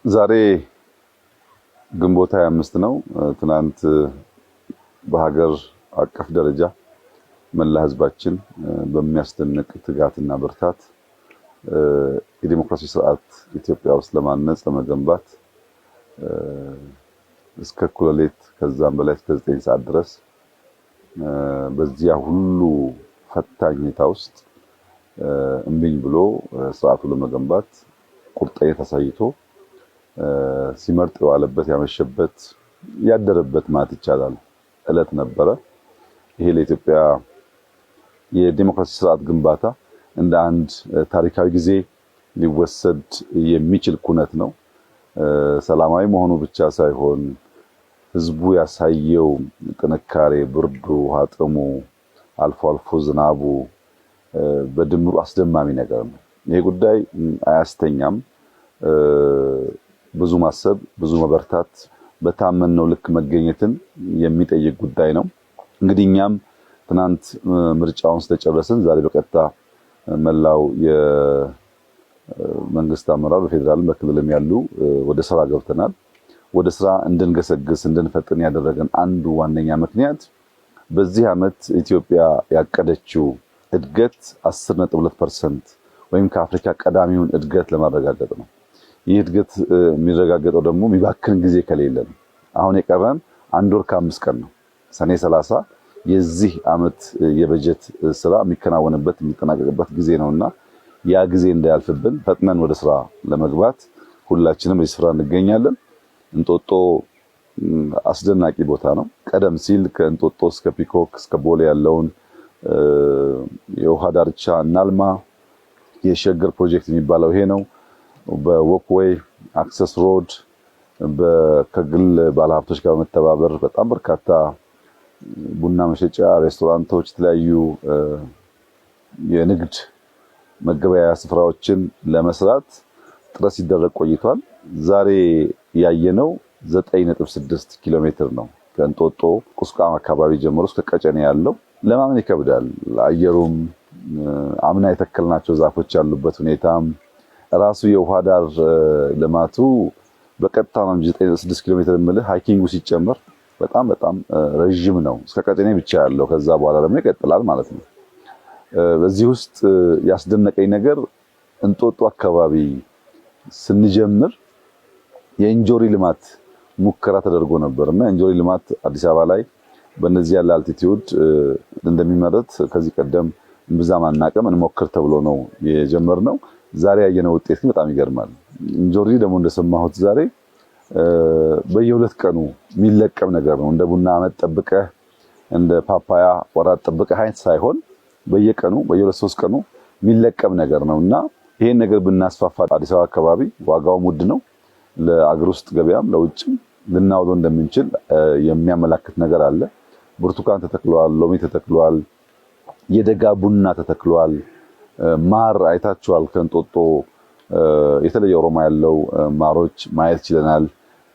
ዛሬ ግንቦት 25 ነው። ትናንት በሀገር አቀፍ ደረጃ መላ ህዝባችን በሚያስደንቅ ትጋትና ብርታት የዲሞክራሲ ስርዓት ኢትዮጵያ ውስጥ ለማነጽ ለመገንባት እስከ እኩለ ሌሊት ከዛም በላይ እስከ 9 ሰዓት ድረስ በዚያ ሁሉ ፈታኝ ሁኔታ ውስጥ እምቢኝ ብሎ ስርዓቱን ለመገንባት ቁርጠኝነት አሳይቶ ሲመርጥ የዋለበት ያመሸበት ያደረበት ማለት ይቻላል እለት ነበረ። ይሄ ለኢትዮጵያ የዲሞክራሲ ስርዓት ግንባታ እንደ አንድ ታሪካዊ ጊዜ ሊወሰድ የሚችል ኩነት ነው። ሰላማዊ መሆኑ ብቻ ሳይሆን ህዝቡ ያሳየው ጥንካሬ፣ ብርዱ፣ ውሃ ጥሙ፣ አልፎ አልፎ ዝናቡ በድምሩ አስደማሚ ነገር ነው። ይሄ ጉዳይ አያስተኛም። ብዙ ማሰብ፣ ብዙ መበርታት፣ በታመነው ልክ መገኘትን የሚጠይቅ ጉዳይ ነው። እንግዲህ እኛም ትናንት ምርጫውን ስለጨረስን ዛሬ በቀጥታ መላው የመንግስት አመራር በፌዴራልም በክልልም ያሉ ወደ ስራ ገብተናል። ወደ ስራ እንድንገሰግስ እንድንፈጥን ያደረገን አንዱ ዋነኛ ምክንያት በዚህ ዓመት ኢትዮጵያ ያቀደችው እድገት 10.2% ወይም ከአፍሪካ ቀዳሚውን እድገት ለማረጋገጥ ነው። ይህ እድገት የሚረጋገጠው ደግሞ የሚባክን ጊዜ ከሌለ ነው። አሁን የቀረን 1 ወር ከ5 ቀን ነው። ሰኔ 30 የዚህ ዓመት የበጀት ስራ የሚከናወንበት የሚጠናቀቅበት ጊዜ ነውና ያ ጊዜ እንዳያልፍብን ፈጥነን ወደ ስራ ለመግባት ሁላችንም በዚህ ስራ እንገኛለን። እንጦጦ አስደናቂ ቦታ ነው። ቀደም ሲል ከእንጦጦ እስከ ፒኮክ እስከ ቦሌ ያለውን የውሃ ዳርቻ እናልማ። የሸገር ፕሮጀክት የሚባለው ይሄ ነው። በወክዌይ አክሰስ ሮድ ከግል ባለሀብቶች ጋር በመተባበር በጣም በርካታ ቡና መሸጫ፣ ሬስቶራንቶች፣ የተለያዩ የንግድ መገበያያ ስፍራዎችን ለመስራት ጥረት ሲደረግ ቆይቷል። ዛሬ ያየነው 9.6 ኪሎ ሜትር ነው። ከእንጦጦ ቁስቋም አካባቢ ጀምሮ እስከ ቀጨኔ ያለው ለማመን ይከብዳል። አየሩም አምና የተከልናቸው ዛፎች ያሉበት ሁኔታም ራሱ የውሃ ዳር ልማቱ በቀጥታ ነው 9.6 ኪሎ ሜትር የምልህ ሃይኪንጉ ሲጨመር በጣም ረጅም ነው። እስከ ቀጨኔ ብቻ ያለው ከዛ በኋላ ደግሞ ይቀጥላል ማለት ነው። በዚህ ውስጥ ያስደነቀኝ ነገር እንጦጦ አካባቢ ስንጀምር የእንጆሪ ልማት ሙከራ ተደርጎ ነበርና የእንጆሪ ልማት አዲስ አበባ ላይ በእነዚህ ያለ አልቲቲዩድ እንደሚመረት ከዚህ ቀደም ብዛም አናቀም እንሞክር ተብሎ ነው የጀመርነው። ዛሬ ያየነው ውጤት ግን በጣም ይገርማል። እንጆሪ ደግሞ እንደሰማሁት ዛሬ በየሁለት ቀኑ የሚለቀም ነገር ነው። እንደ ቡና ዓመት ጠብቀህ እንደ ፓፓያ ወራት ጠብቀህ አይነት ሳይሆን በየቀኑ በየሁለት ሶስት ቀኑ የሚለቀም ነገር ነውና ይሄን ነገር ብናስፋፋ አዲስ አበባ አካባቢ ዋጋውም ውድ ነው። ለአገር ውስጥ ገበያም ለውጭም ልናውለው እንደምንችል የሚያመላክት ነገር አለ። ብርቱካን ተተክሏል፣ ሎሚ ተተክሏል፣ የደጋ ቡና ተተክሏል። ማር አይታችኋል። ከእንጦጦ የተለየ ኦሮማ ያለው ማሮች ማየት ችለናል።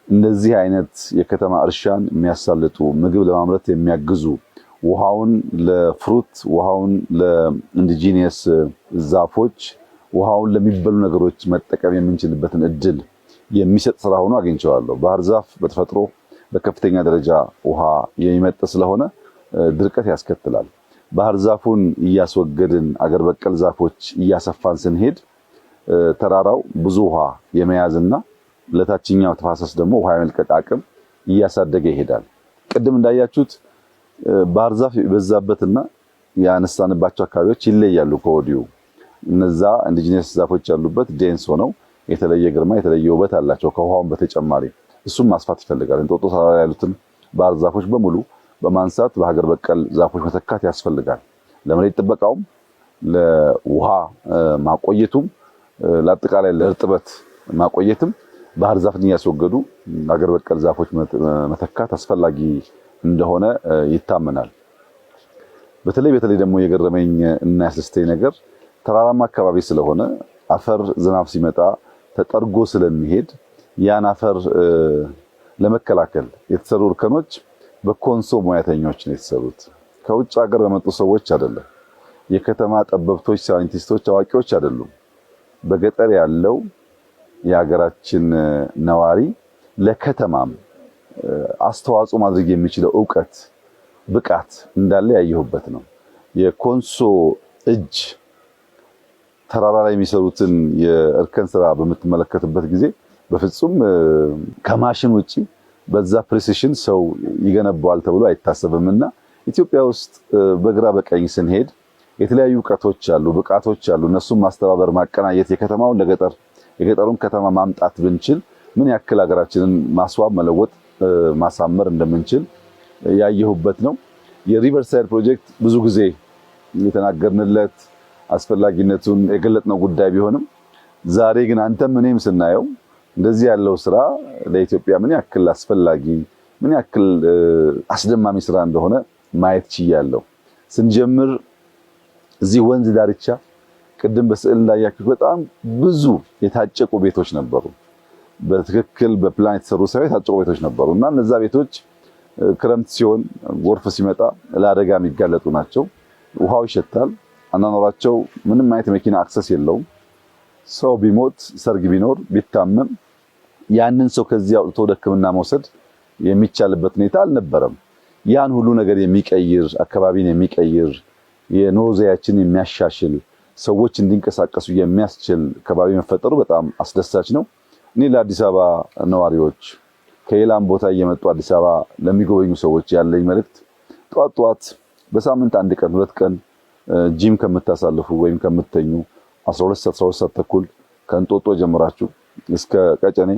እንደዚህ አይነት የከተማ እርሻን የሚያሳልጡ ምግብ ለማምረት የሚያግዙ ውሃውን ለፍሩት ውሃውን ለኢንዲጂኒየስ ዛፎች ውሃውን ለሚበሉ ነገሮች መጠቀም የምንችልበትን እድል የሚሰጥ ስራ ሆኖ አግኝቼዋለሁ። ባህር ዛፍ በተፈጥሮ በከፍተኛ ደረጃ ውሃ የሚመጥ ስለሆነ ድርቀት ያስከትላል። ባህር ዛፉን እያስወገድን አገር በቀል ዛፎች እያሰፋን ስንሄድ ተራራው ብዙ ውሃ የመያዝና ለታችኛው ተፋሰስ ደግሞ ውሃ የመልቀቅ አቅም እያሳደገ ይሄዳል። ቅድም እንዳያችሁት ባህር ዛፍ የበዛበትና ያነሳንባቸው አካባቢዎች ይለያሉ ከወዲሁ። እነዛ ኢንዲጂነስ ዛፎች ያሉበት ዴንስ ሆነው የተለየ ግርማ የተለየ ውበት አላቸው ከውሃውን በተጨማሪ። እሱም ማስፋት ይፈልጋል። እንጦጦ ተራራ ያሉትን ባህር ዛፎች በሙሉ በማንሳት በሀገር በቀል ዛፎች መተካት ያስፈልጋል። ለመሬት ጥበቃውም ለውሃ ማቆየቱም ለአጠቃላይ ለእርጥበት ማቆየትም ባህር ዛፍን እያስወገዱ ሀገር በቀል ዛፎች መተካት አስፈላጊ እንደሆነ ይታመናል። በተለይ ደግሞ የገረመኝ እና ያስደስተኝ ነገር ተራራማ አካባቢ ስለሆነ አፈር ዝናብ ሲመጣ ተጠርጎ ስለሚሄድ ያን አፈር ለመከላከል የተሰሩ እርከኖች በኮንሶ ሙያተኞች ነው የተሰሩት። ከውጭ ሀገር በመጡ ሰዎች አይደለም። የከተማ ጠበብቶች፣ ሳይንቲስቶች፣ አዋቂዎች አይደሉም። በገጠር ያለው የሀገራችን ነዋሪ ለከተማም አስተዋጽኦ ማድረግ የሚችለው ዕውቀት ብቃት እንዳለ ያየሁበት ነው። የኮንሶ እጅ ተራራ ላይ የሚሰሩትን የእርከን ስራ በምትመለከትበት ጊዜ በፍጹም ከማሽን ውጪ በዛ ፕሪሲሽን ሰው ይገነባዋል ተብሎ አይታሰብምና ኢትዮጵያ ውስጥ በግራ በቀኝ ስንሄድ የተለያዩ ዕውቀቶች አሉ፣ ብቃቶች አሉ። እነሱም ማስተባበር፣ ማቀናየት የከተማውን ለገጠር የገጠሩን ከተማ ማምጣት ብንችል ምን ያክል ሀገራችንን ማስዋብ፣ መለወጥ፣ ማሳመር እንደምንችል ያየሁበት ነው። የሪቨርሳይድ ፕሮጀክት ብዙ ጊዜ የተናገርንለት አስፈላጊነቱን የገለጥነው ጉዳይ ቢሆንም ዛሬ ግን አንተም እኔም ስናየው እንደዚህ ያለው ስራ ለኢትዮጵያ ምን ያክል አስፈላጊ ምን ያክል አስደማሚ ስራ እንደሆነ ማየት ችያለሁ። ስንጀምር እዚህ ወንዝ ዳርቻ ቅድም በስዕል እንዳያችሁት በጣም ብዙ የታጨቁ ቤቶች ነበሩ። በትክክል በፕላን የተሰሩ ሳይሆን የታጨቁ ቤቶች ነበሩና እነዛ ቤቶች ክረምት ሲሆን ጎርፍ ሲመጣ ለአደጋ የሚጋለጡ ናቸው። ውሃው ይሸታል። አናኖራቸው ምንም አይነት መኪና አክሰስ የለውም። ሰው ቢሞት ሰርግ ቢኖር ቢታመም ያንን ሰው ከዚያ አውጥቶ ወደ ሕክምና መውሰድ የሚቻልበት ሁኔታ አልነበረም። ያን ሁሉ ነገር የሚቀይር አካባቢን የሚቀይር የኑሮ ዘያችን የሚያሻሽል ሰዎች እንዲንቀሳቀሱ የሚያስችል ከባቢ መፈጠሩ በጣም አስደሳች ነው። እኔ ለአዲስ አበባ ነዋሪዎች ከሌላም ቦታ እየመጡ አዲስ አበባ ለሚጎበኙ ሰዎች ያለኝ መልእክት ጧት በሳምንት አንድ ቀን ሁለት ቀን ጂም ከምታሳልፉ ወይም ከምትተኙ 12 ሰዓት ተኩል ከእንጦጦ ጀምራችሁ እስከ ቀጨኔ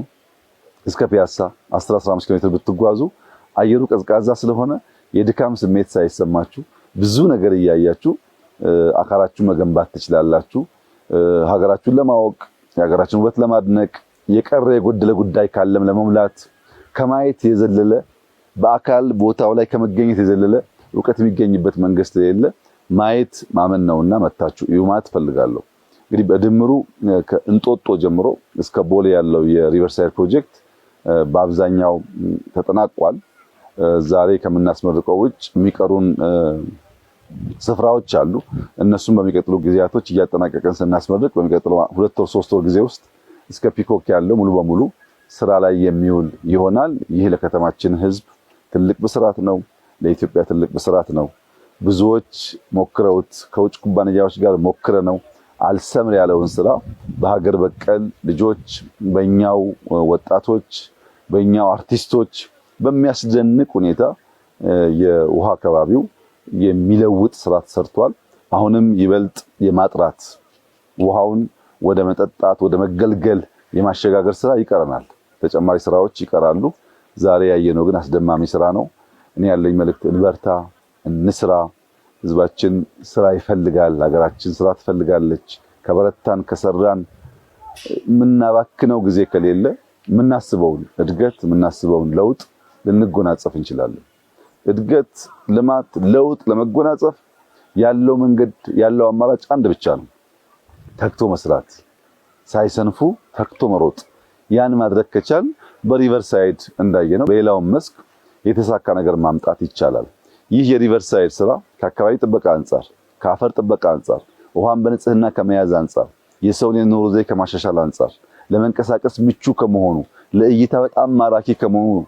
እስከ ፒያሳ 10-15 ኪሎ ሜትር ብትጓዙ አየሩ ቀዝቃዛ ስለሆነ የድካም ስሜት ሳይሰማችሁ ብዙ ነገር እያያችሁ አካላችሁን መገንባት ትችላላችሁ። ሀገራችሁን ለማወቅ የሀገራችሁን ውበት ለማድነቅ የቀረ የጎደለ ጉዳይ ካለም ለመሙላት ከማየት የዘለለ በአካል ቦታው ላይ ከመገኘት የዘለለ ዕውቀት የሚገኝበት መንገድ ስለሌለ ማየት ማመን ነውና መታችሁ እዩ ማለት ፈልጋለሁ። እንግዲህ በድምሩ ከእንጦጦ ጀምሮ እስከ ቦሌ ያለው የሪቨርሳይድ ፕሮጀክት በአብዛኛው ተጠናቋል። ዛሬ ከምናስመርቀው ውጭ የሚቀሩን ስፍራዎች አሉ። እነሱም በሚቀጥሉ ጊዜያቶች እያጠናቀቀን ስናስመርቅ በሚቀጥለው 2 ወር 3 ወር ጊዜ ውስጥ እስከ ፒኮክ ያለው ሙሉ በሙሉ ስራ ላይ የሚውል ይሆናል። ይህ ለከተማችን ሕዝብ ትልቅ ብስራት ነው። ለኢትዮጵያ ትልቅ ብስራት ነው። ብዙዎች ሞክረውት ከውጭ ኩባንያዎች ጋር ሞክረነው አልሰምር ያለውን ስራ በሀገር በቀል ልጆች በእኛው ወጣቶች በእኛው አርቲስቶች በሚያስደንቅ ሁኔታ የውሃ አካባቢው የሚለውጥ ስራ ተሰርቷል። አሁንም ይበልጥ የማጥራት ውሃውን ወደ መጠጣት ወደ መገልገል የማሸጋገር ስራ ይቀረናል። ተጨማሪ ስራዎች ይቀራሉ። ዛሬ ያየነው ግን አስደማሚ ስራ ነው። እኔ ያለኝ መልእክት እንበርታ፣ እንስራ። ህዝባችን ስራ ይፈልጋል። ሀገራችን ስራ ትፈልጋለች። ከበረታን ከሰራን የምናባክነው ጊዜ ከሌለ የምናስበውን እድገት የምናስበውን ለውጥ ልንጎናጸፍ እንችላለን። እድገት፣ ልማት፣ ለውጥ ለመጎናጸፍ ያለው መንገድ ያለው አማራጭ አንድ ብቻ ነው። ተክቶ መስራት፣ ሳይሰንፉ ተክቶ መሮጥ። ያን ማድረግ ከቻል በሪቨርሳይድ እንዳየነው በሌላው መስክ የተሳካ ነገር ማምጣት ይቻላል። ይህ የሪቨርሳይድ ስራ ከአካባቢ ጥበቃ አንጻር፣ ከአፈር ጥበቃ አንጻር፣ ውሃን በንጽህና ከመያዝ አንጻር፣ የሰውን የኑሮ ዘዬ ከማሻሻል አንጻር፣ ለመንቀሳቀስ ምቹ ከመሆኑ፣ ለእይታ በጣም ማራኪ ከመሆኑ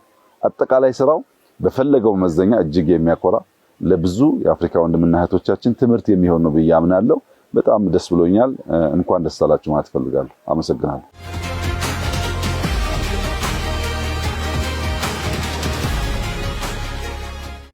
አጠቃላይ ስራው በፈለገው መመዘኛ እጅግ የሚያኮራ ለብዙ የአፍሪካ ወንድምና እህቶቻችን ትምህርት የሚሆን ነው ብዬ አምናለሁ። በጣም ደስ ብሎኛል። እንኳን ደስ አላችሁ ማለት ፈልጋለሁ። አመሰግናለሁ።